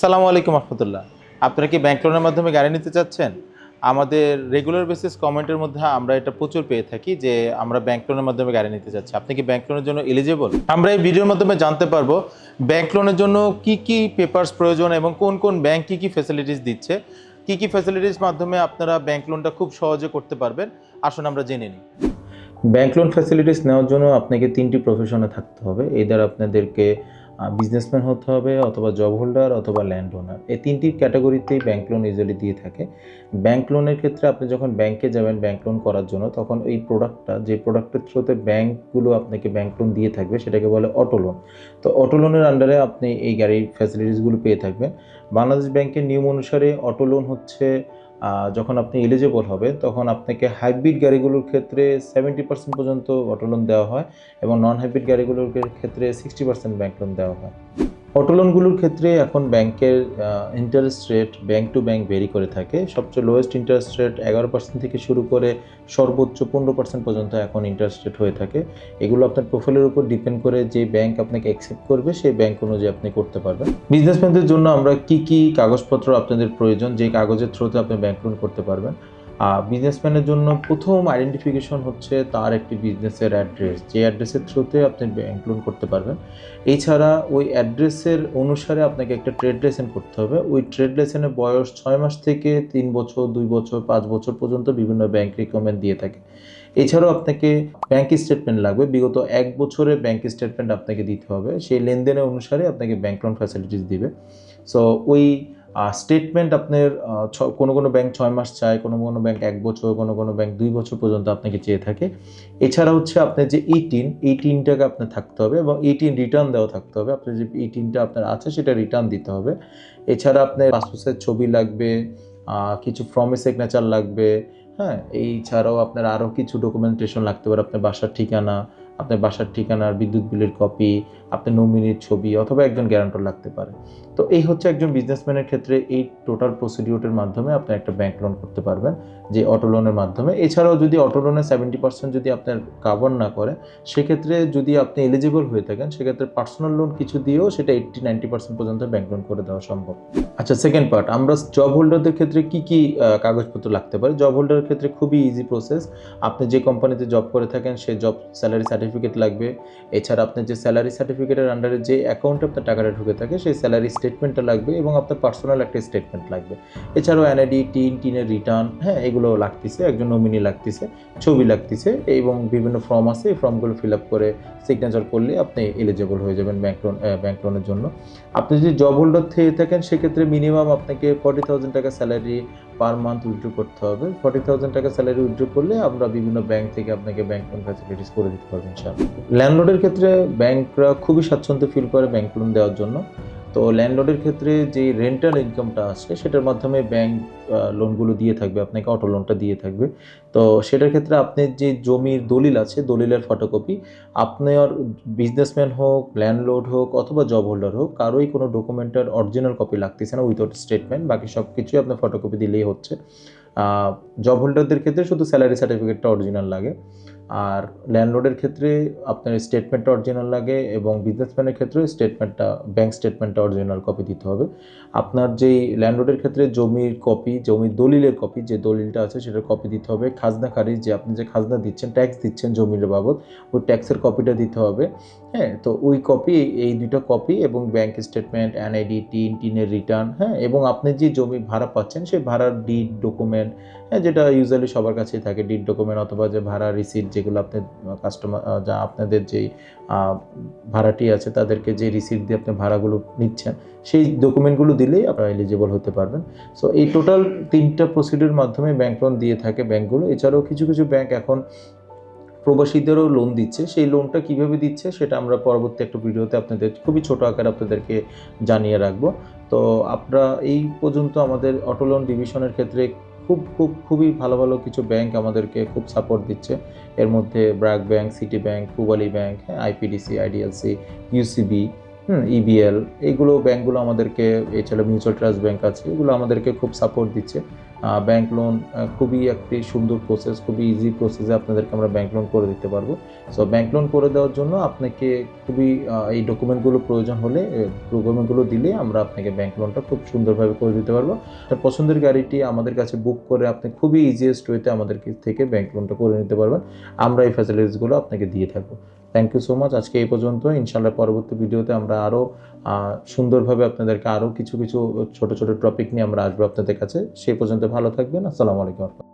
সালামু আলাইকুম রহমতুল্লাহ। আপনারা কি ব্যাংক লোনের মাধ্যমে গাড়ি নিতে চাচ্ছেন? আমাদের রেগুলার বেসিস কমেন্টের মধ্যে আমরা এটা প্রচুর পেয়ে থাকি যে আমরা ব্যাংক লোনের মাধ্যমে গাড়ি নিতে চাচ্ছি। আপনি কি ব্যাংক লোনের জন্য এলিজিবল? আমরা এই ভিডিওর মাধ্যমে জানতে পারবো ব্যাংক লোনের জন্য কি কি পেপারস প্রয়োজন এবং কোন কোন ব্যাংক কি কি ফ্যাসিলিটিস দিচ্ছে, কি কি ফ্যাসিলিটিস মাধ্যমে আপনারা ব্যাংক লোনটা খুব সহজে করতে পারবেন। আসুন আমরা জেনে নিই। ব্যাংক লোন ফ্যাসিলিটিস নেওয়ার জন্য আপনাকে 3টি প্রফেশনে থাকতে হবে। এদের আপনাদেরকে বিজনেসম্যান হতে হবে, অথবা জব হোল্ডার, অথবা ল্যান্ড ওনার। এই 3টি ক্যাটাগরিতেই ব্যাংক লোন ইউজুয়ালি দিয়ে থাকে। ব্যাংক লোনের ক্ষেত্রে আপনি যখন ব্যাংকে যাবেন ব্যাংক লোন করার জন্য, তখন এই প্রোডাক্টটা, যে প্রোডাক্টের থ্রুতে ব্যাংকগুলো আপনাকে ব্যাংক লোন দিয়ে থাকবে, সেটাকে বলে অটো লোন। তো অটো লোনের আন্ডারে আপনি এই গাড়ির ফ্যাসিলিটিসগুলো পেয়ে থাকবেন। বাংলাদেশ ব্যাংকের নিয়ম অনুসারে অটো লোন হচ্ছে যখন আপনি এলিজিবল হবেন তখন আপনাকে হাইব্রিড গাড়িগুলোর ক্ষেত্রে 70% পর্যন্ত অটো লোন দেওয়া হয় এবং নন হাইব্রিড গাড়িগুলোর ক্ষেত্রে 60% ব্যাংক লোন দেওয়া হয়। অটো লোনগুলোর ক্ষেত্রে এখন ব্যাংকের interest rate bank to bank very করে থাকে। সবচেয়ে লোয়েস্ট ইন্টারেস্ট রেট 11% থেকে শুরু করে সর্বোচ্চ 15% পর্যন্ত এখন ইন্টারেস্ট রেট হয়ে থাকে। এগুলো আপনার প্রোফাইলের উপর ডিপেন্ড করে যে ব্যাংক আপনাকে অ্যাকসেপ্ট করবে সেই ব্যাংক অনুযায়ী আপনি করতে পারবেন। বিজনেসম্যানদের জন্য আমরা কি কি কাগজপত্র আপনাদের প্রয়োজন, যে কাগজের থ্রুতে আপনি ব্যাংক লোন করতে পারবেন। বিজনেসম্যানের জন্য প্রথম আইডেন্টিফিকেশন হচ্ছে তার একটি বিজনেসের অ্যাড্রেস, যে অ্যাড্রেসের থ্রুতে আপনি ব্যাংক লোন করতে পারবেন। এছাড়া ওই অ্যাড্রেসের অনুসারে আপনাকে একটা ট্রেড লাইসেন্স করতে হবে। ওই ট্রেড লাইসেন্সের বয়স 6 মাস থেকে 3 বছর, 2 বছর, 5 বছর পর্যন্ত বিভিন্ন ব্যাংক রিকমেন্ড দিয়ে থাকে। এছাড়াও আপনাকে ব্যাংক স্টেটমেন্ট লাগবে, বিগত 1 বছরের ব্যাংক স্টেটমেন্ট আপনাকে দিতে হবে। সেই লেনদেনের অনুসারে আপনাকে ব্যাংক লোন ফ্যাসিলিটিস দিবে। সো ওই স্টেটমেন্ট আপনার কোনো কোনো ব্যাংক 6 মাস চায়, কোনো কোনো ব্যাংক 1 বছর, কোনো কোনো ব্যাংক 2 বছর পর্যন্ত আপনাকে চেয়ে থাকে। এছাড়া হচ্ছে আপনার যে এই তিনটাকে আপনার থাকতে হবে এবং রিটার্ন দেওয়া থাকতে হবে। আপনার যে এই আপনার আছে সেটা রিটার্ন দিতে হবে। এছাড়া আপনার পাসপোর্ট সাইজ ছবি লাগবে, কিছু ফর্মে সিগনেচার লাগবে। হ্যাঁ, এই ছাড়াও আপনার আরও কিছু ডকুমেন্টেশন লাগতে পারে। আপনার বাসার ঠিকানার বিদ্যুৎ বিলের কপি, আপনার নমিনির ছবি, অথবা একজন গ্যারান্টর লাগতে পারে। তো এই হচ্ছে একজন বিজনেসম্যানের ক্ষেত্রে এই টোটাল প্রসিডিউরের মাধ্যমে আপনি একটা ব্যাংক লোন করতে পারবেন, যে অটো লোনের মাধ্যমে। এছাড়াও যদি অটো লোনের 70% যদি আপনার কাভার না করে, সেক্ষেত্রে যদি আপনি এলিজিবল হয়ে থাকেন, সেক্ষেত্রে পার্সোনাল লোন কিছু দিয়েও সেটা 80-90% পর্যন্ত ব্যাংক লোন করে দেওয়া সম্ভব। আচ্ছা, সেকেন্ড পার্ট, আমরা জব হোল্ডারদের ক্ষেত্রে কি কি কাগজপত্র লাগতে পারে। জব হোল্ডারের ক্ষেত্রে খুবই ইজি প্রসেস। আপনি যে কোম্পানিতে জব করে থাকেন সেই জব স্যালারি সার্টিফিকেট লাগবে। এছাড়া আপনার যে স্যালারি সার্টিফিকেটের আন্ডারে যে অ্যাকাউন্টে আপনার টাকাটা ঢুকে থাকে সেই স্যালারি স্টেটমেন্টটা লাগবে এবং আপনার পার্সোনাল একটা স্টেটমেন্ট লাগবে। এছাড়াও এনআইডি, টিনের রিটার্ন, হ্যাঁ, এগুলো লাগতেছে, একজন নমিনি লাগতেছে, ছবি লাগতেছে এবং বিভিন্ন ফর্ম আছে। এই ফর্মগুলো ফিল আপ করে সিগনেচার করলে আপনি এলিজিবল হয়ে যাবেন ব্যাংক লোনের জন্য। আপনি যদি জব হোল্ডার থেকে থাকেন সেক্ষেত্রে মিনিমাম আপনাকে 40,000 টাকা স্যালারি পার মান্থ উইথড্র করতে হবে। 40,000 টাকা স্যালারি উইথড্র করলে আমরা বিভিন্ন ব্যাংক থেকে আপনাকে ব্যাংক লোন ফ্যাসিলিটিস করে দিতে পারবো ইনশাআল্লাহ। ল্যান্ডলর্ডের ক্ষেত্রে ব্যাংকরা খুবই স্বাচ্ছন্দ্য ফিল করে ব্যাংক লোন দেওয়ার জন্য। তো ল্যান্ডলর্ডের ক্ষেত্রে যে রেন্টাল ইনকামটা আসে সেটার মাধ্যমে ব্যাংক লোনগুলো দিয়ে থাকবে, আপনাকে অটো লোনটা দিয়ে থাকবে। তো সেটার ক্ষেত্রে আপনার যে জমির দলিল আছে, দলিলের ফটোকপি, আপনার বিজনেসম্যান হোক, ল্যান্ডলর্ড হোক, অথবা জব হোল্ডার হোক, কারোই কোনো ডকুমেন্টের অরিজিনাল কপি লাগতেছে না উইথাউট স্টেটমেন্ট। বাকি সব কিছুই আপনার ফটোকপি দিলেই হচ্ছে। জব হোল্ডারদের ক্ষেত্রে শুধু স্যালারি সার্টিফিকেটটা অরিজিনাল লাগে, আর ল্যান্ডলর্ডের ক্ষেত্রে আপনার স্টেটমেন্টটা অরিজিনাল লাগে এবং বিজনেসম্যানের ক্ষেত্রে স্টেটমেন্টটা, ব্যাংক স্টেটমেন্টটা অরিজিনাল কপি দিতে হবে। আপনার যেই ল্যান্ডলর্ডের ক্ষেত্রে জমির কপি, জমির দলিলের কপি, যে দলিলটা আছে সেটার কপি দিতে হবে। খাজনা খারিজ, যে আপনি যে খাজনা দিচ্ছেন, ট্যাক্স দিচ্ছেন জমির বাবদ, ওই ট্যাক্সের কপিটা দিতে হবে। হ্যাঁ, তো ওই কপি, এই দুটো কপি এবং ব্যাংক স্টেটমেন্ট, এনআইডি, টিনের রিটার্ন, হ্যাঁ, এবং আপনি যে জমি ভাড়া পাচ্ছেন সেই ভাড়ার ডিড ডকুমেন্ট, হ্যাঁ, যেটা ইউজুয়ালি সবার কাছেই থাকে, ডিড ডকুমেন্ট অথবা যে ভাড়া রিসিট, যেগুলো আপনি যা আপনাদের যেই ভাড়াটি আছে তাদেরকে যে রিসিট দিয়ে আপনি ভাড়াগুলো নিচ্ছেন, সেই ডকুমেন্টগুলো দিলেই আপনারা এলিজিবল হতে পারবেন। সো এই টোটাল 3টা প্রসিডিউর মাধ্যমে ব্যাংক লোন দিয়ে থাকে ব্যাংকগুলো। এছাড়াও কিছু কিছু ব্যাংক এখন প্রবাসীদেরও লোন দিচ্ছে। সেই লোনটা কিভাবে দিচ্ছে সেটা আমরা পরবর্তী একটা ভিডিওতে আপনাদের খুবই ছোট আকারে আপনাদেরকে জানিয়ে রাখবো। তো আপনারা এই পর্যন্ত আমাদের অটো লোন ডিভিশনের ক্ষেত্রে খুবই ভালো ভালো কিছু ব্যাংক আমাদেরকে খুব সাপোর্ট দিচ্ছে। এর মধ্যে BRAC bank, city bank, Pubali bank, হ্যাঁ, আইপিডিসি, আইডিএলসি, ইউসিবি, ইবিএল, এইগুলো ব্যাংকগুলো আমাদেরকে, এছাড়া মিউচুয়াল ট্রাস্ট ব্যাংক আছে, এগুলো আমাদেরকে খুব সাপোর্ট দিচ্ছে। ব্যাংক লোন খুবই একটি সুন্দর প্রসেস, খুবই ইজি প্রসেসে আপনাদেরকে আমরা ব্যাংক লোন করে দিতে পারবো। সো ব্যাংক লোন করে দেওয়ার জন্য আপনাকে খুবই এই ডকুমেন্টগুলো প্রয়োজন হলে ডকুমেন্টগুলো দিলে আমরা আপনাকে ব্যাংক লোনটা খুব সুন্দরভাবে করে দিতে পারবো। আপনার পছন্দের গাড়িটি আমাদের কাছে বুক করে আপনি খুবই ইজিয়েস্ট ওয়েতে আমাদের থেকে ব্যাংক লোনটা করে নিতে পারবেন। আমরা এই ফ্যাসিলিটিসগুলো আপনাকে দিয়ে থাকবো। Thank you so much. আজকে এই পর্যন্ত। ইনশাআল্লাহ পরবর্তী ভিডিওতে আমরা আরও সুন্দরভাবে আপনাদেরকে আরও কিছু ছোট ছোট টপিক নিয়ে আমরা আসবো আপনাদের কাছে। সেই পর্যন্ত ভালো থাকবেন। আসসালামু আলাইকুম।